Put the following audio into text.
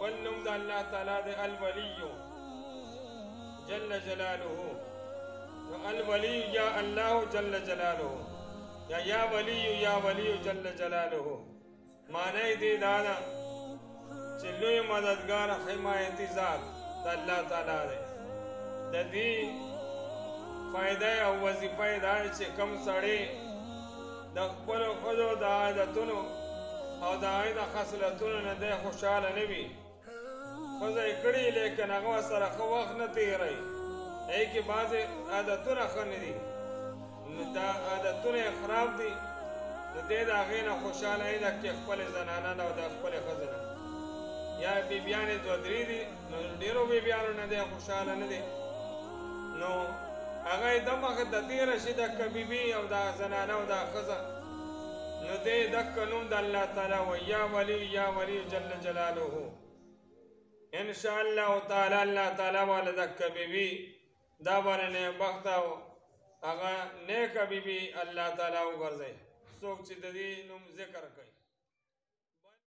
بل نوم د الله تعالی د الولی جل جلاله الولی یا الله جل جلاله یا ولی جل جلاله معنی دی دا ده چې لوی مددګار حمایتي ذات د الله تعالی دی د دې فایده او وظیفه یې دا چې کوم سړی د خپلو ښځو د عادتونو او د هغوی د خصلتونو نه دی خوشحاله نه وي ښځه یې کړي لیکن هغه سره ښه وخت نه تېروي هغې کې بعضې عادتونه ښه نه دي نو دا عادتونه یې خراب دي نو دی د هغې نه خوشحاله نه ده کې خپلې زنانه نه او د خپلې ښځې نه یا بیبیانې دوه درې دي نو ډېرو بیبیانو نه دی خوشحاله نه دی نو هغه یې دمخه د تېره شي دکه بیبي او دا زنانه او دا ښځه نو دی دکه نوم د الله تعالی وایي یا ولی جل جلاله انشاءالله تعالی الله تعالی والا دکه بیبي دا باندې نیکبخته او هغه نیکه بیبي الله تعالی وګرځوي څوک چې د دې نوم ذکر کوي